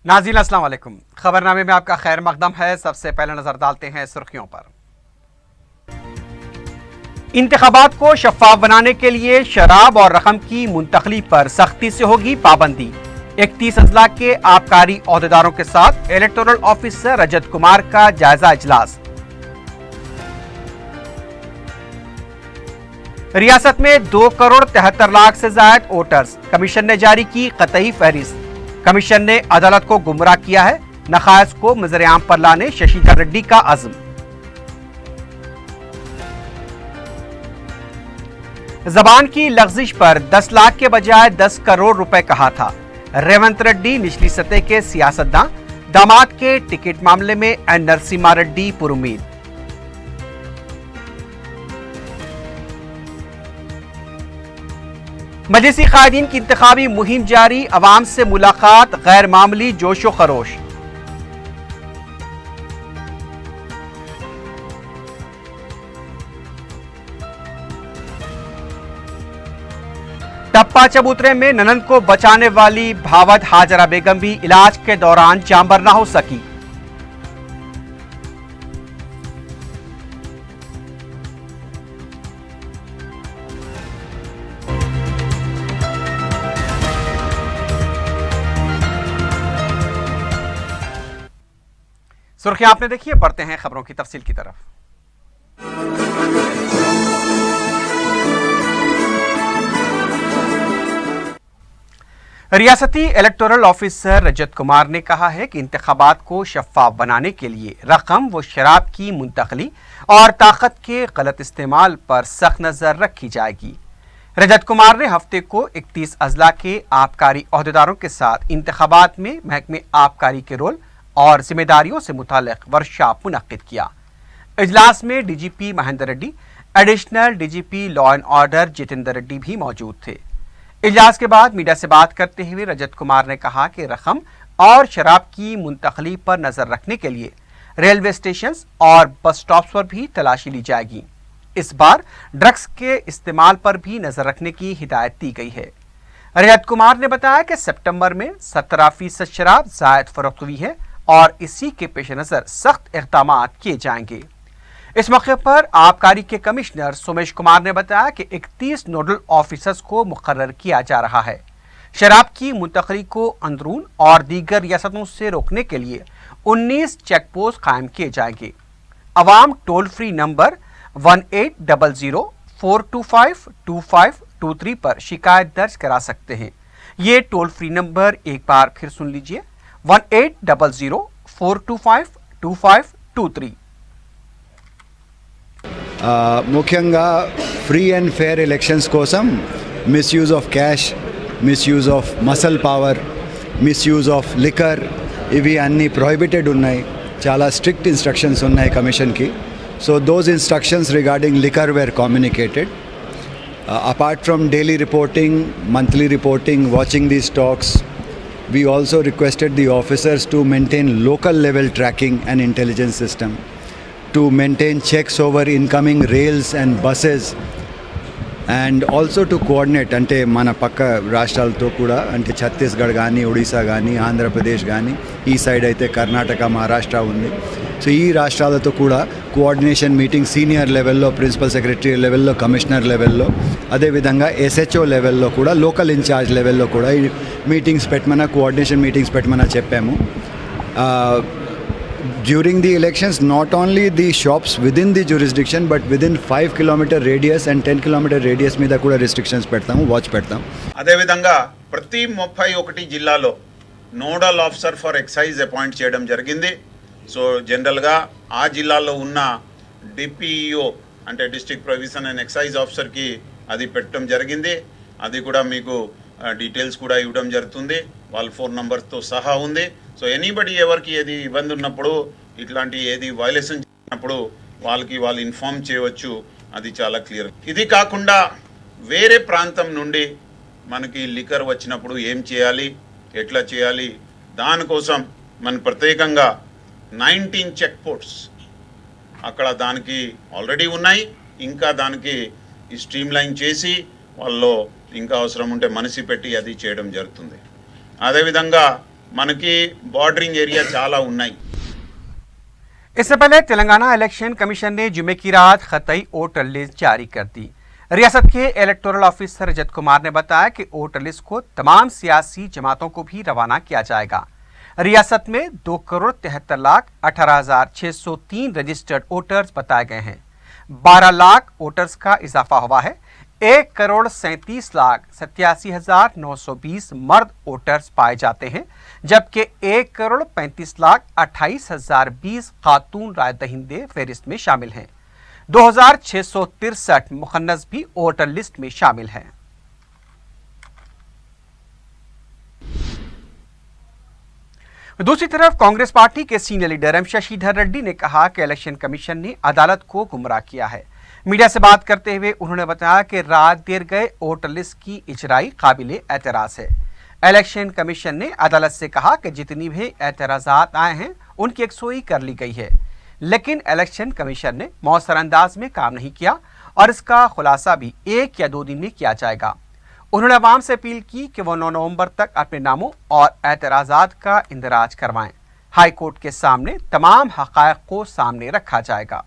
नाज़रीन अस्सलाम वालेकुम। खबरनामे में आपका खैर मकदम है। सबसे पहले नजर डालते हैं सुर्खियों पर। इंतखाबात को शफाफ बनाने के लिए शराब और रकम की मुंतकली पर सख्ती से होगी पाबंदी। 31 अजला के आबकारी ओहदेदारों के साथ इलेक्टोरल ऑफिसर रजत कुमार का जायजा इजलास। रियासत में 2 करोड़ 73 लाख से ज्यादा वोटर्स, कमीशन ने जारी की कतई फहरिस्त। कमीशन ने अदालत को गुमराह किया है, नखायस को नजरेआम पर लाने शशिधर रेड्डी का अज़्म। जबान की लफ्जिश पर 10 लाख के बजाय 10 करोड़ रुपए कहा था। रेवंत रेड्डी निचली सतह के सियासतदां, दामाद के टिकट मामले में एन नरसिम्हा रेड्डी पुरुमीद। मजलिसी कायदीन की इंतखाबी मुहिम जारी, अवाम से मुलाकात, गैर मामूली जोशो खरोश। टप्पा चबूतरे में ननंद को बचाने वाली भावद हाजरा बेगम भी इलाज के दौरान जांबर ना हो सकी। सुर्खियां आपने देखी है, बढ़ते हैं खबरों की तफसील की तरफ। रियासती इलेक्टोरल ऑफिसर रजत कुमार ने कहा है कि इंतखाबात को शफाफ बनाने के लिए रकम व शराब की मुंतकली और ताकत के गलत इस्तेमाल पर सख्त नजर रखी जाएगी। रजत कुमार ने हफ्ते को 31 अजला के आबकारी ओहदेदारों के साथ इंतखाबात में महकमे आबकारी के रोल और जिम्मेदारियों से मुतालिक वर्कशॉप मुनक्किद किया। इजलास में DGP Mahendra Reddy, additional DGP law and order Jitendra Reddy भी मौजूद थे। इजलास के बाद मीडिया से बात करते हुए रजत कुमार ने कहा कि रकम और शराब की मुंतकली पर नजर रखने के लिए रेलवे स्टेशन और बस स्टॉप्स पर भी तलाशी ली जाएगी। इस बार ड्रग्स के इस्तेमाल पर भी नजर रखने की हिदायत दी गई है। रजत कुमार ने बताया कि सितंबर में 17% शराब जायद फरोख्त हुई है और इसी के पेश नजर सख्त इक़दाम किए जाएंगे। इस मौके पर आबकारी के कमिश्नर सोमेश कुमार ने बताया कि 31 नोडल ऑफिसर्स को मुकर्रर किया जा रहा है। शराब की मुंतकली को अंदरून और दीगर रियासतों से रोकने के लिए 19 चेक पोस्ट कायम किए जाएंगे। अवाम टोल फ्री नंबर 1800-425-2523 पर शिकायत दर्ज करा सकते हैं। ये टोल फ्री नंबर एक बार फिर सुन लीजिए, 1800-425-2523। ముఖ్యంగా ఫ్రీ అండ్ ఫేర్ ఎలక్షన్స్ కోసం misuse of cash, misuse of muscle power, misuse of liquor ఇవి అన్నీ ప్రొహిబిటెడ్ ఉన్నాయి. చాలా స్ట్రిక్ట్ ఇన్స్ట్రక్షన్స్ ఉన్నాయి కమిషన్కి. So those instructions regarding liquor were communicated. Apart from daily reporting, monthly reporting, watching the stocks, we also requested the officers to maintain local level tracking and intelligence system, to maintain checks over incoming rails and buses, and also to coordinate ante mana pakka rashtralto kuda ante Chhattisgarh gaani, Odisha gaani, Andhra Pradesh gaani, ee side aithe Karnataka, Maharashtra undi. So ఈ రాష్ట్రాలతో కూడా coordination meeting senior లెవెల్లో, principal secretary లెవెల్లో, commissioner లెవెల్లో, అదేవిధంగా SHO లెవెల్లో కూడా, local incharge లెవెల్లో కూడా ఈ మీటింగ్స్ పెట్టమన్నా, కోఆర్డినేషన్ మీటింగ్స్ పెట్టమన్నా చెప్పాము. During the elections not only the shops within the jurisdiction but within 5 kilometre radius and 10 kilometre radius మీద కూడా రిస్ట్రిక్షన్స్ పెడతాము, వాచ్ పెడతాం. అదేవిధంగా ప్రతి 31 జిల్లాలో nodal officer for excise appoint చేయడం జరిగింది. సో జనరల్గా ఆ జిల్లాలో ఉన్న డిపిఈఓ అంటే డిస్ట్రిక్ట్ ప్రొవిజన్ అండ్ ఎక్సైజ్ ఆఫీసర్కి అది పెట్టడం జరిగింది. అది కూడా మీకు డీటెయిల్స్ కూడా ఇవ్వడం జరుగుతుంది, వాళ్ళ ఫోన్ నంబర్స్తో సహా ఉంది. సో ఎనీబడి ఎవరికి ఏది ఇబ్బంది ఉన్నప్పుడు, ఇట్లాంటి ఏది వైలేషన్ చేసినప్పుడు వాళ్ళు ఇన్ఫార్మ్ చేయవచ్చు. అది చాలా క్లియర్. ఇది కాకుండా వేరే ప్రాంతం నుండి మనకి లిక్కర్ వచ్చినప్పుడు ఏం చేయాలి, ఎట్లా చేయాలి, దానికోసం మన ప్రత్యేకంగా 19 చెక్ పోస్ట్స్ అక్కడ దానికి ఆల్రెడీ ఉన్నాయి. ఇంకా దానికి స్ట్రీమ్ లైన్ చేసి వాళ్ళు ఇంకా అవసరం ఉంటే మనిషి పెట్టి అది చేయడం జరుగుతుంది. అదేవిధంగా మనకి బార్డరింగ్ ఏరియా చాలా ఉన్నాయి. इससे पहले तेलंगाना इलेक्शन कमीशन ने जुमे की रात खतई वोटर लिस्ट जारी कर दी। रियासत के इलेक्टोरल ऑफिसर रजत कुमार ने बताया कि वोटर लिस्ट को तमाम सियासी जमातों को भी रवाना किया जाएगा। रियासत में 2,73,18,603 रजिस्टर्ड वोटर्स बताए गए हैं। 12 लाख वोटर्स का इजाफा हुआ है। 1,37,87,920 मर्द वोटर्स पाए जाते हैं, जबकि 1,35,28,020 खातून राय दहिंदे फहरिस्त में शामिल हैं। 2,663 मुखन्नस भी वोटर लिस्ट में शामिल हैं। दूसरी तरफ कांग्रेस पार्टी के senior leader M Shashidhar Reddy ने कहा कि इलेक्शन कमीशन ने अदालत को गुमराह किया है। मीडिया से बात करते हुए उन्होंने बताया कि रात देर गए वोटर लिस्ट की इजराई काबिले एतराज है। इलेक्शन कमीशन ने अदालत से कहा कि जितनी भी एतराजात आए हैं उनकी यकसुई कर ली गई है, लेकिन इलेक्शन कमीशन ने मौसर अंदाज में काम नहीं किया और इसका खुलासा भी 1 या 2 दिन में किया जाएगा। उन्होंने अवाम से अपील की कि वो 9 नवंबर तक अपने नामों और एतराजात का इंदराज करवाएं। हाई कोर्ट के सामने तमाम हक़ाइक़ को सामने रखा जाएगा।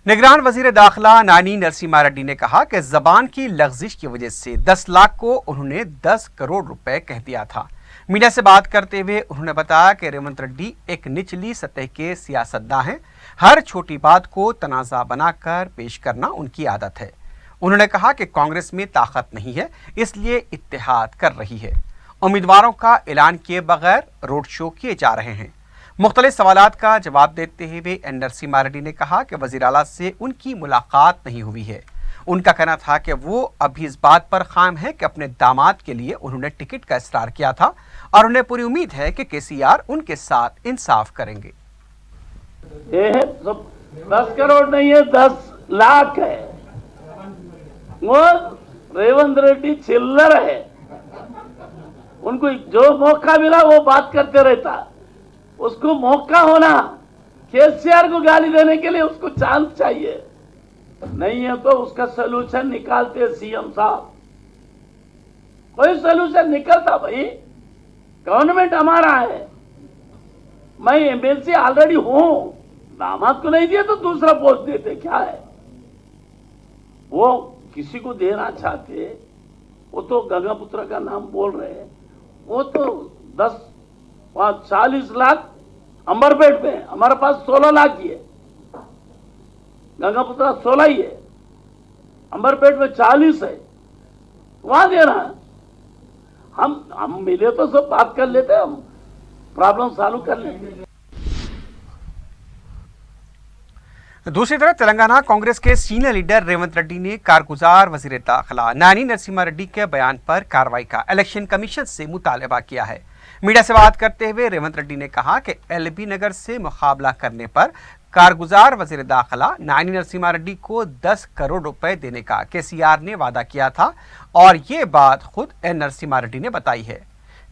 निगरान वजीर दाखिला नानी नरसिम्हा रेड्डी ने कहा कि जबान की लग़्ज़िश की वजह से 10 लाख को उन्होंने 10 करोड़ रुपए कह दिया था। मीडिया से बात करते हुए उन्होंने बताया कि रेवंत रेड्डी एक निचली सतह के सियासतदान हैं। हर छोटी बात को तनाज़ा बनाकर पेश करना उनकी आदत है। उन्होंने कहा कि कांग्रेस में ताकत नहीं है, इसलिए इत्तेहाद कर रही है। उम्मीदवारों का ऐलान किए बगैर रोड शो किए जा रहे हैं। मुख्तलिफ सवालात का जवाब देते हुए एन नरसिम्हा रेड्डी ने कहा कि वज़ीर आला से उनकी मुलाकात नहीं हुई है। उनका कहना था कि वो अभी इस बात पर कायम है कि अपने दामाद के लिए उन्होंने टिकट का इसरार किया था और उन्हें पूरी उम्मीद है कि केसीआर उनके साथ इंसाफ करेंगे। ये 10 करोड़ नहीं है, 10 लाख है। वो रेवंत रेड्डी चिल्लर है, उनको जो मौका मिला वो बात करते रहता। उसको मौका होना, केसीआर को गाली देने के लिए उसको चांस चाहिए, नहीं है तो उसका सलूशन निकालते सीएम साहब। कोई सलूशन निकलता भाई, गवर्नमेंट हमारा है। मैं एमएलसी ऑलरेडी हूं, दामाद को नहीं दिया तो दूसरा पोस्ट देते, क्या है? वो किसी को देना चाहते, वो तो गंगापुत्र का नाम बोल रहे हैं। वो तो 40 लाख अंबरपेट में, हमारे पास 16 लाख ही है। गंगापुत्र 16 ही है, अंबरपेट में 40 है, वहां देना है। हम मिले तो सब बात कर लेते, हम प्रॉब्लम सॉल्व कर लेते। दूसरी तरफ तेलंगाना कांग्रेस के सीनियर लीडर रेवंत रेड्डी ने कारगुजार वजीर दाखिला नानी नरसिम्हा रेड्डी के बयान पर कार्रवाई का इलेक्शन कमीशन से मुतालबा किया है। मीडिया से बात करते हुए रेवंत रेड्डी ने कहा कि एलबी नगर से मुकाबला करने पर कारगुजार वजीर दाखिला नानी नरसिम्हा रेड्डी को 10 करोड़ रुपए देने का केसीआर ने वादा किया था और ये बात खुद एन नरसिम्हा रेड्डी ने बताई है।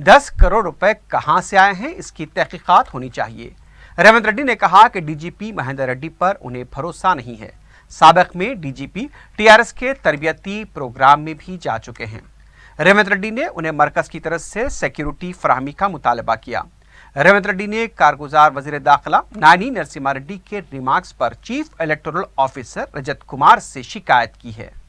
10 करोड़ रुपए कहां से आए हैं, इसकी तहकीकात होनी चाहिए। रेवंत रेड्डी ने कहा कि डीजीपी महेंद्र रेड्डी पर उन्हें भरोसा नहीं है। साबिक में डीजीपी टीआरएस के तरबियती प्रोग्राम में भी जा चुके हैं। रेवंत रेड्डी ने उन्हें मरकज की तरफ से सिक्योरिटी फराहमी का मुतालबा किया। रेवंत रेड्डी ने कारगुजार वजीर दाखिला नानी नरसिम्हा रेड्डी के रिमार्क्स पर chief electoral officer Rajat Kumar से शिकायत की है।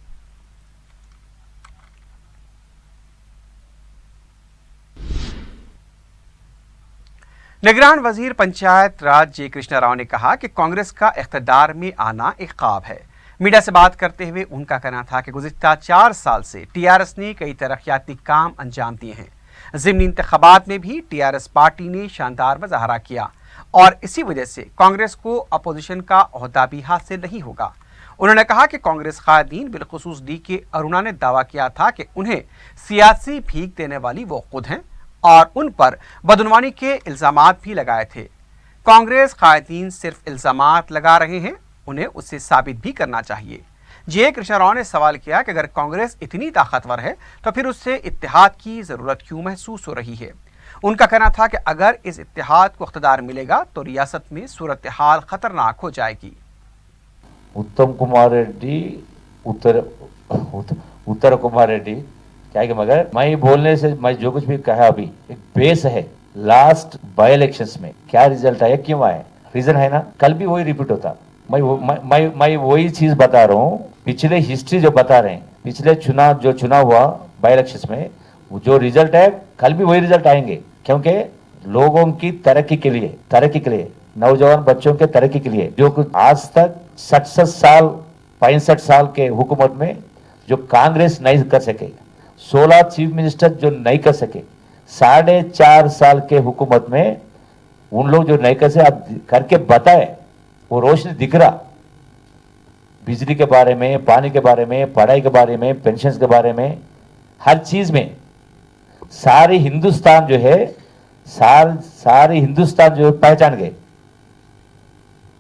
निगरान वजीर पंचायत राज जे कृष्णा राव ने कहा कि कांग्रेस का इख्तिदार में आना एक ख्वाब है। मीडिया से बात करते हुए उनका कहना था कि गुज़िश्ता 4 साल से टीआरएस ने कई तरक्याती काम अंजाम दिए हैं। ज़िमनी इंतखाबात में भी टीआरएस पार्टी ने शानदार मुजाहरा किया और इसी वजह से कांग्रेस को अपोजिशन का ओहदा भी हासिल नहीं होगा। उन्होंने कहा कि कांग्रेस कायदीन बिलखुसूस डी के अरुणा ने दावा किया था कि उन्हें सियासी भीख देने वाली वो खुद हैं और उन पर बदनवानी के इल्ज़ामात भी लगाए थे। कांग्रेस कायदीन सिर्फ इल्ज़ामात लगा रहे हैं, उन्हें उसे साबित भी करना चाहिए। जे कृष्णा राव ने सवाल किया कि अगर कांग्रेस इतनी ताकतवर है तो फिर उससे इत्तेहाद की ज़रूरत क्यों महसूस हो रही है। उनका कहना था कि अगर इस इत्तेहाद को इख्तिदार मिलेगा तो रियासत में सूरत हाल खतरनाक हो जाएगी। उत्तम कुमार रेड्डी उत्तर कुमार रेड्डी क्या कि मगर मैं बोलने से मैं जो कुछ भी कहा अभी एक बेस है। लास्ट बाई इलेक्शंस में क्या रिजल्ट आया, क्यों आया, रीजन है ना, कल भी वही रिपीट होता। मैं वही चीज बता रहा हूँ, पिछले हिस्ट्री जो बता रहे हैं, पिछले चुनाव हुआ बाई इलेक्शंस में जो रिजल्ट है कल भी वही रिजल्ट आएंगे, क्योंकि लोगों की तरक्की के लिए नौजवान बच्चों के तरक्की के लिए जो कुछ आज तक 65 साल के हुकूमत में जो कांग्रेस नहीं कर सके, 16 चीफ मिनिस्टर जो नहीं कर सके, 4.5 साल के हुकूमत में उन लोग जो नहीं कर सके अब करके बताए, वो रोशनी दिख रहा। बिजली के बारे में, पानी के बारे में, पढ़ाई के बारे में, पेंशन के बारे में, हर चीज में सारे हिंदुस्तान जो है सारे हिंदुस्तान जो पहचान गए।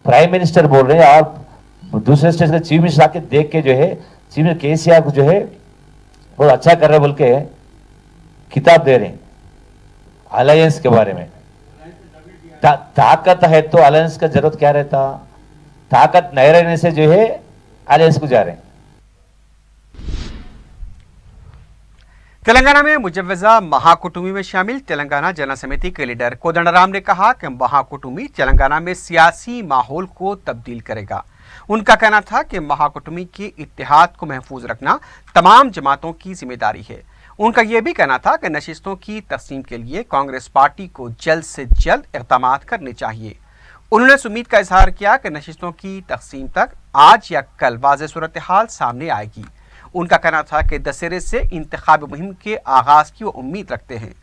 प्राइम मिनिस्टर बोल रहे हैं और दूसरे स्टेट के चीफ मिनिस्टर आके देख के जो है चीफ मिनिस्टर केसीआर को जो है बहुत अच्छा कर रहे बोल के किताब दे रहे हैं अलायंस के बारे में। ताकत है तो अलायंस का जरूरत क्या रहता, ताकत नहीं रहने से जो है अलायंस को जा रहे हैं। तेलंगाना में मुजव्वजा महाकुटुंबी में शामिल तेलंगाना जन समिति के लीडर कोदंडराम ने कहा कि महाकुटुंबी तेलंगाना में सियासी माहौल को तब्दील करेगा। उनका कहना था कि महाकुटुंबी के इत्तेहाद को महफूज रखना तमाम जमातों की जिम्मेदारी है। उनका यह भी कहना था कि नशिस्तों की तकसीम के लिए कांग्रेस पार्टी को जल्द से जल्द इक़दाम करने चाहिए। उन्होंने उम्मीद का इजहार किया कि नशिस्तों की तकसीम तक आज या कल वाज़ेह सूरत हाल सामने आएगी। उनका कहना था कि दशहरे से इंतखाबी मुहिम के आगाज की वो उम्मीद रखते हैं।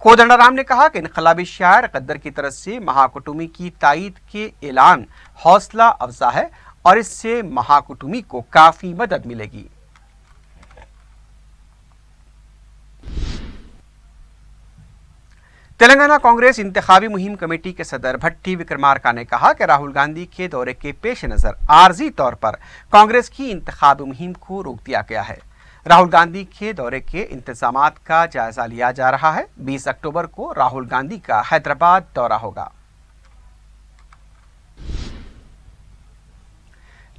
कोदंडराम ने कहा कि इनकलाबी शायर गद्दर की तरफ से महाकुटुंबी की तायीद के ऐलान हौसला अफजा है और इससे महाकुटुंबी को काफी मदद मिलेगी। तेलंगाना कांग्रेस इंतखाबी मुहिम कमेटी के सदर भट्टी विक्रमार्का ने कहा कि राहुल गांधी के दौरे के पेश नज़र आर्जी तौर पर कांग्रेस की इंतखाबी मुहिम को रोक दिया गया है। राहुल गांधी के दौरे के इंतजामात का जायजा लिया जा रहा है। 20 अक्टूबर को राहुल गांधी का हैदराबाद दौरा होगा।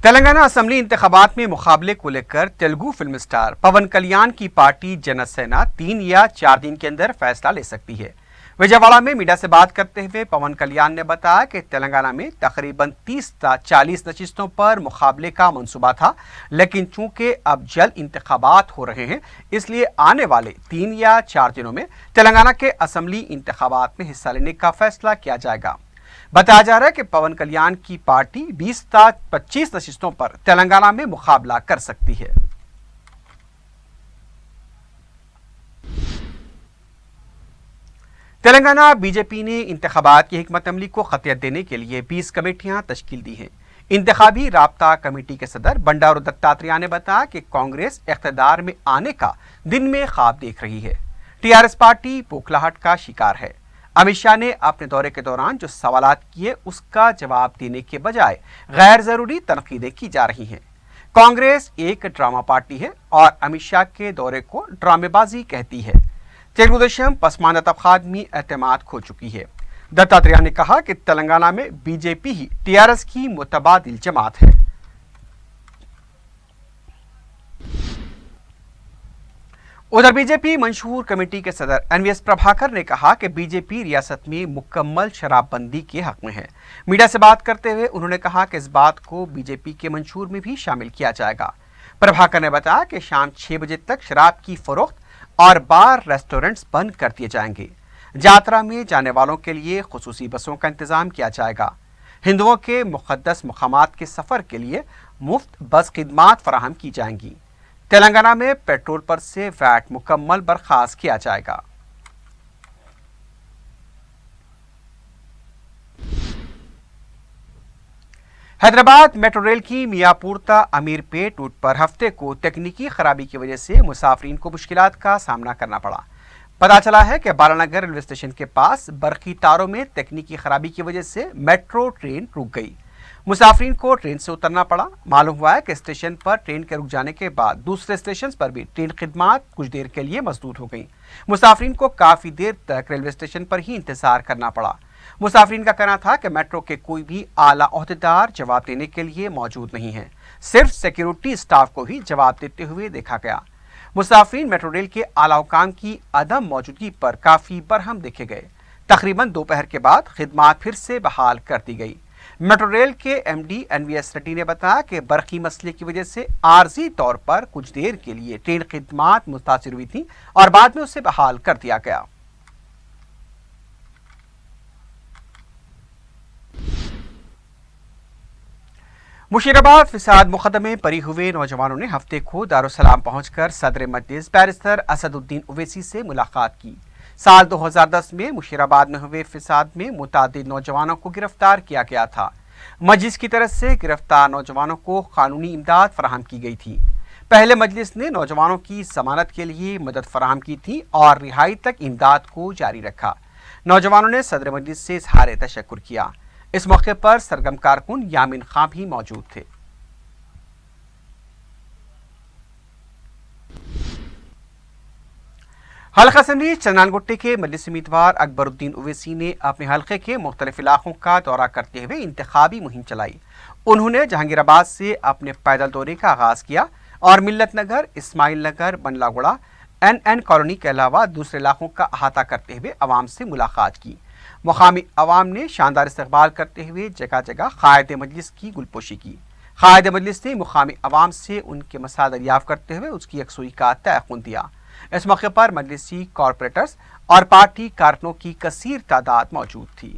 तेलंगाना असेंबली इंतखाबात में मुकाबले को लेकर तेलुगु फिल्म स्टार पवन कल्याण की पार्टी जनसेना 3 या 4 दिन के अंदर फैसला ले सकती है। विजयवाड़ा में मीडिया से बात करते हुए पवन कल्याण ने बताया कि तेलंगाना में तकरीबन 30 से 40 नशिस्तों पर मुकाबले का मंसूबा था, लेकिन चूंकि अब जल्द इंतखाबात हो रहे हैं, इसलिए आने वाले 3 या 4 दिनों में तेलंगाना के असेंबली इंतखाबात में हिस्सा लेने का फैसला किया जाएगा। बताया जा रहा है कि पवन कल्याण की पार्टी 20 से 25 नशिस्तों पर तेलंगाना में मुकाबला कर सकती है। तेलंगाना बीजेपी ने इंतखाबात की हिकमत अमली को खतियत देने के लिए 20 कमेटियां तश्कील दी हैं। इंतखाबी राब्ता कमेटी के सदर बंडारू दत्तात्रेय ने बताया कि कांग्रेस इख्तिदार में आने का दिन में ख्वाब देख रही है। टीआरएस पार्टी बौखलाहट का शिकार है। अमित शाह ने अपने दौरे के दौरान जो सवालात किए उसका जवाब देने के बजाय गैर जरूरी तनकीदें की जा रही हैं। कांग्रेस एक ड्रामा पार्टी है और अमित शाह के दौरे को ड्रामेबाजी कहती है। तेलुगुदेशम पसमानदा तबकात में एतमाद खो चुकी है। दत्तात्रेय ने कहा कि तेलंगाना में बीजेपी ही टीआरएस की मुतबादिल जमात है। उधर बीजेपी मंशूर कमेटी के सदर एनवीएस प्रभाकर ने कहा कि बीजेपी रियासत में मुकम्मल शराबबंदी के हक में है। मीडिया से बात करते हुए उन्होंने कहा कि इस बात को बीजेपी के मंशूर में भी शामिल किया जाएगा। प्रभाकर ने बताया कि शाम 6 बजे तक शराब की फरोख्त और बार रेस्टोरेंट्स बंद कर दिए जाएंगे। यात्रा में जाने वालों के लिए खुसूसी बसों का इंतजाम किया जाएगा। हिंदुओं के मुक़द्दस मकामात के सफर के लिए मुफ्त बस खिदमात फराहम की जाएंगी। तेलंगाना में पेट्रोल पर से वैट मुकम्मल बर्खास्त किया जाएगा। हैदराबाद मेट्रो रेल की मियापुर ता अमीरपेट रूट पर हफ्ते को तकनीकी खराबी की वजह से मुसाफिरीन को मुश्किलात का सामना करना पड़ा। पता चला है कि बालानगर रेलवे स्टेशन के पास बरकी तारों में तकनीकी खराबी की वजह से मेट्रो ट्रेन रुक गई। मुसाफिरीन को ट्रेन से उतरना पड़ा। मालूम हुआ है कि स्टेशन पर ट्रेन के रुक जाने के बाद दूसरे स्टेशन पर भी ट्रेन खिदमात कुछ देर के लिए मसदूद हो गई। मुसाफिरीन को काफी देर तक रेलवे स्टेशन पर ही इंतजार करना पड़ा। मुसाफिरीन का कहना था कि मेट्रो के कोई भी आला ओहदेदार जवाब देने के लिए मौजूद नहीं है। सिर्फ सिक्योरिटी स्टाफ को ही जवाब देते हुए देखा गया। मुसाफिर मेट्रो रेल के आला हुकाम की अदम मौजूदगी पर काफी बरहम देखे गए। तकरीबन दोपहर के बाद खिदमात फिर से बहाल कर दी गई। मेट्रो रेल के एमडी एनवीएस रेड्डी ने बताया कि बरकी मसले की वजह से आर्जी तौर पर कुछ देर के लिए ट्रेन खिदमात मुतासिर हुई थी और बाद में उसे बहाल कर दिया गया। मुशीराबाद फिसाद मुकदमे बरी हुए नौजवानों ने हफ्ते को दारुसलाम पहुंचकर सदर मजलिस बैरिस्टर असदुद्दीन ओवैसी से मुलाकात की। साल 2010 में मुशीराबाद में हुए फिसाद में मुतादिद नौजवानों को गिरफ्तार किया गया था। मजलिस की तरफ से गिरफ्तार नौजवानों को कानूनी इमदाद फराहम की गई थी। पहले मजलिस ने नौजवानों की जमानत के लिए मदद फराहम की थी और रिहाई तक इमदाद को जारी रखा। नौजवानों ने सदर मजलिस से इजहार तशक्कुर किया। इस मौके पर सरगम कारकुन यामिन खां भी मौजूद थे। हल्का असेंबली चन्नानगुट्टे के मजलिस उम्मीदवार अकबरुद्दीन ओवैसी ने अपने हल्के के मुख्तलिफ इलाकों का दौरा करते हुए इंतखाबी मुहिम चलाई। उन्होंने जहांगीराबाद से अपने पैदल दौरे का आगाज किया और मिल्लत नगर, इस्माइल नगर, बनलागुड़ा, NN कॉलोनी के अलावा दूसरे इलाकों का अहाता करते हुए अवाम से मुलाकात की। मुकामी अवाम ने शानदार इस्तकबाल करते हुए जगह जगह कायदे मजलिस की गुलपोशी की। कायदे मजलिस ने मुकामी अवाम से उनके मसाइल दरियाफ्त करते हुए उसकी यकसुई का तयक़ुन दिया। इस मौके पर मजलिसी कॉरपोरेटर्स और पार्टी कारकुनों की कसीर तादाद मौजूद थी।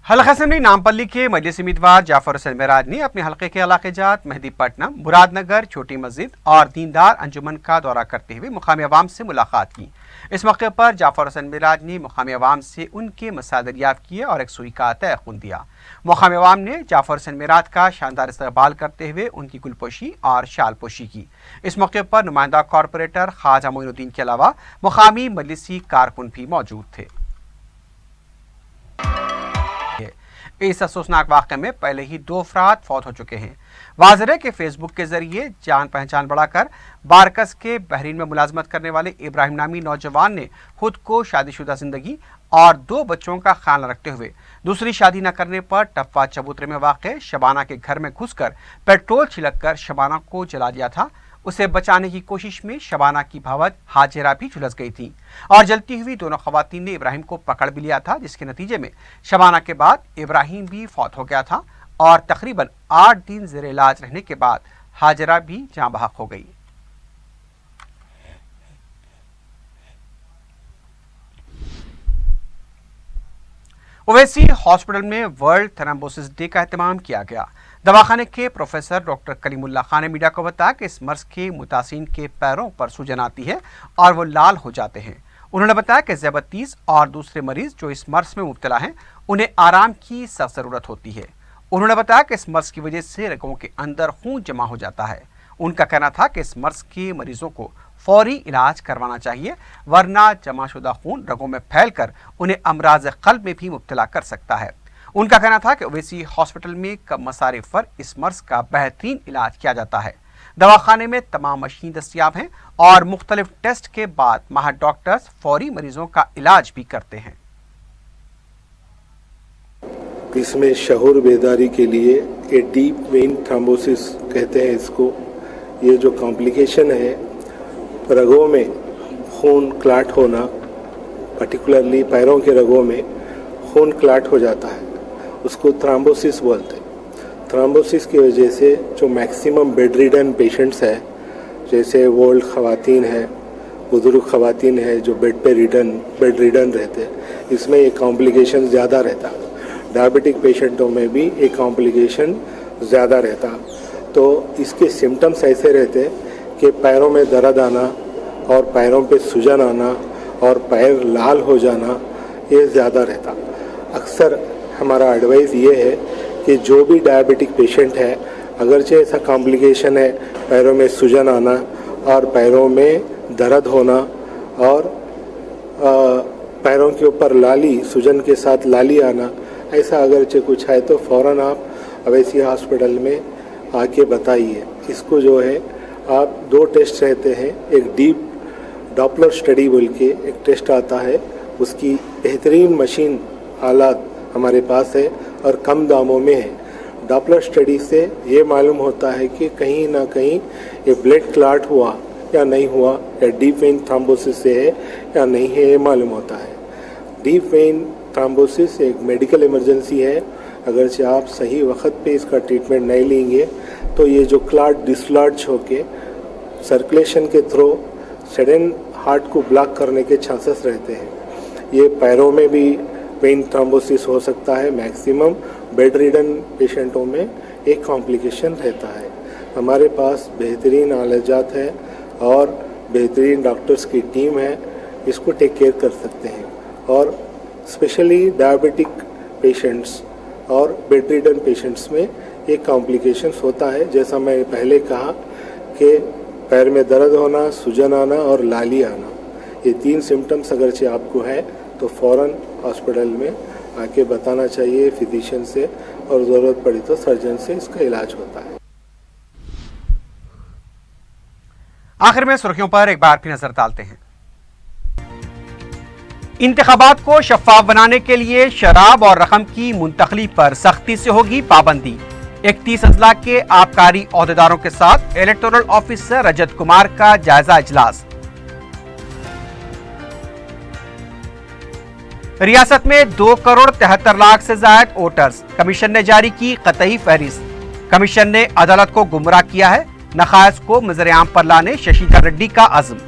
हल्का असेंबली नामपल्ली के मजलिस उम्मीदवार जाफर हुसैन मेराज ने अपने हल्के के इलाके जात मेहदीपट्टनम, मुरादनगर, छोटी मस्जिद और दीनदार अंजुमन का दौरा करते हुए मुकामी अवाम से मुलाकात की। इस मौके पर जाफर हुसैन मेराज ने मुकामी अवाम से उनके मसाइल दरियाफ्त किए और एक सुई का तयक़ुन दिया। मुकामी अवाम ने जाफर हुसैन मेराज का शानदार इस्तकबाल करते हुए उनकी गुलपोशी और शालपोशी की। इस मौके पर नुमाइंदा कॉरपोरेटर ख्वाजा मोइनुद्दीन के अलावा मुकामी मजलिसी कारकुन भी मौजूद थे। इस अफसोसनाक वाक़े में पहले ही 2 अफराद फौत हो चुके हैं। वाज़ेह है कि फेसबुक के जरिए जान पहचान बढ़ाकर बारकस के बहरीन में मुलाजमत करने वाले इब्राहिम नामी नौजवान ने खुद को शादीशुदा जिंदगी और 2 बच्चों का ख्याल रखते हुए दूसरी शादी न करने पर टप्पा चबूतरे में वाक़े शबाना के घर में घुसकर पेट्रोल छिड़ककर शबाना को जला दिया था। उसे बचाने की कोशिश में शबाना की भावज हाजिरा भी झुलस गई थी और जलती हुई दोनों खवातीन ने इब्राहिम को पकड़ भी लिया था, जिसके नतीजे में शबाना के बाद इब्राहिम भी फौत हो गया था और तकरीबन 8 दिन ज़ेर इलाज रहने के बाद हाजिरा भी जाँ बहक हो गई। ओवैसी हॉस्पिटल में वर्ल्ड थ्रोम्बोसिस डे का एहतमाम किया गया। दवाखाने के प्रोफेसर डॉक्टर कलीमुल्लाह खान ने मीडिया को बताया कि इस मर्ज के मुतासिन के पैरों पर सूजन आती है और वो लाल हो जाते हैं। उन्होंने बताया कि ज़ैबतीस और दूसरे मरीज जो इस मर्ज में मुब्तला हैं उन्हें आराम की सख्त ज़रूरत होती है। उन्होंने बताया कि इस मर्ज की वजह से रगों के अंदर खून जमा हो जाता है। उनका कहना था कि इस मर्ज के मरीजों को फौरी इलाज करवाना चाहिए, वरना जमाशुदा खून रगों में फैलकर उन्हें अमराज क़ल्ब में भी मुब्तला कर सकता है। उनका कहना था कि ओवैसी हॉस्पिटल में कम मसारिफ पर इस मर्ज का बेहतरीन इलाज किया जाता है। दवाखाने में तमाम मशीन दस्तियाब हैं और मुख्तलिफ टेस्ट के बाद माहिर डॉक्टर्स फौरी मरीजों का इलाज भी करते हैं। इसमें शऊर बेदारी के लिए ये डीप वेन थ्रोम्बोसिस कहते हैं इसको। ये जो कॉम्प्लिकेशन है, रगों में खून क्लाट होना, पर्टिकुलरली पैरों के रगों में खून क्लाट हो जाता है, उसको थ्रोम्बोसिस बोलते हैं। थ्रोम्बोसिस की वजह से जो मैक्सिमम बेड रिडन पेशेंट्स है, जैसे ओल्ड ख़वातीन है, बुजुर्ग ख़वातीन है जो बेड रिडन रहते हैं, इसमें ये कॉम्प्लिकेशन ज़्यादा रहता। डायबिटिक पेशेंटों में भी एक कॉम्प्लिकेशन ज़्यादा रहता। तो इसके सिम्टम्स ऐसे रहते कि पैरों में दर्द आना और पैरों पे सूजन आना और पैर लाल हो जाना, ये ज़्यादा रहता। अक्सर हमारा एडवाइस ये है कि जो भी डायबिटिक पेशेंट है, अगरचे ऐसा कॉम्प्लिकेशन है, पैरों में सूजन आना और पैरों में दर्द होना और पैरों के ऊपर लाली, सूजन के साथ लाली आना, ऐसा अगरचे कुछ है तो फ़ौरन आप ओवैसी हॉस्पिटल में आके बताइए। इसको जो है आप 2 टेस्ट रहते हैं, एक डीप डॉपलर स्टडी बोल के एक टेस्ट आता है, उसकी बेहतरीन मशीन आलात हमारे पास है और कम दामों में है। डॉपलर स्टडी से ये मालूम होता है कि कहीं ना कहीं ये ब्लड क्लॉट हुआ या नहीं हुआ, या डीप वेन थ्रोम्बोसिस से है या नहीं है, ये मालूम होता है। डीप वेन थ्रोम्बोसिस एक मेडिकल इमरजेंसी है। अगर से आप सही वक्त पे इसका ट्रीटमेंट नहीं लेंगे तो ये जो क्लॉट डिसलॉज होके सर्कुलेशन के थ्रू सडन हार्ट को ब्लॉक करने के चांसेस रहते हैं। ये पैरों में भी वेन थ्रोम्बोसिस हो सकता है। मैक्सिमम बेड रिडन पेशेंटों में एक कॉम्प्लिकेशन रहता है। हमारे पास बेहतरीन आलाजात है और बेहतरीन डॉक्टर्स की टीम है, इसको टेक केयर कर सकते हैं। और स्पेशली डायबिटिक पेशेंट्स और बेड रिडन पेशेंट्स में एक कॉम्प्लिकेशंस होता है। जैसा मैंने पहले कहा कि पैर में दर्द होना, सूजन आना और लाली आना, ये 3 सिम्टम्स अगर से आपको है तो फ़ौरन हॉस्पिटल में आके बताना चाहिए फिजिशियन से, और ज़रूरत पड़ी तो सर्जन से इसका इलाज होता है। आखिर में सुर्खियों पर एक बार फिर नजर डालते हैं। इंतखाबात को शफाफ बनाने के लिए शराब और रकम की मुंतकली पर सख्ती से होगी पाबंदी। 31 अजला के आबकारी ओहदेदारों के साथ इलेक्टोरल ऑफिसर रजत कुमार का जायजा इजलास। रियासत में 2 करोड़ 73 लाख से ज्यादा वोटर्स, कमीशन ने जारी की कतई फहरिस्त। कमीशन ने अदालत को गुमराह किया है, नकायज को नजर-ए-आम पर लाने शशिधर रेड्डी का अज़्म।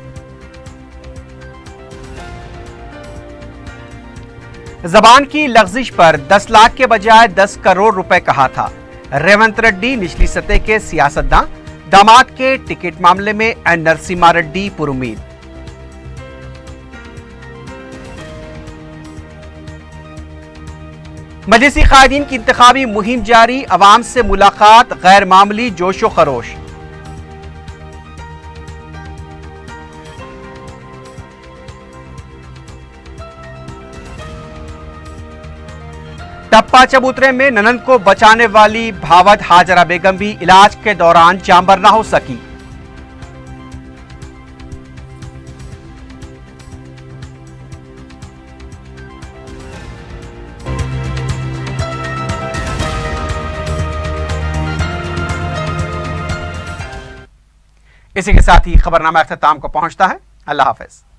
जबान की लग़्ज़िश पर 10 लाख के बजाय 10 करोड़ रुपए कहा था। रेवंत रेड्डी निचली सतह के सियासतदान, दामाद के टिकट मामले में एन नरसिम्हा रेड्डी पुरुमीद। मजलिसी कायदीन की इंतखाबी मुहिम जारी, अवाम से मुलाकात गैर मामूली जोशो खरोश। टप्पा चबूतरे में ननंद को बचाने वाली भावद हाजरा बेगम भी इलाज के दौरान जांबर न हो सकी। इसी के साथ ही खबरनामा अख्ताम को पहुंचता है। अल्लाह हाफिज।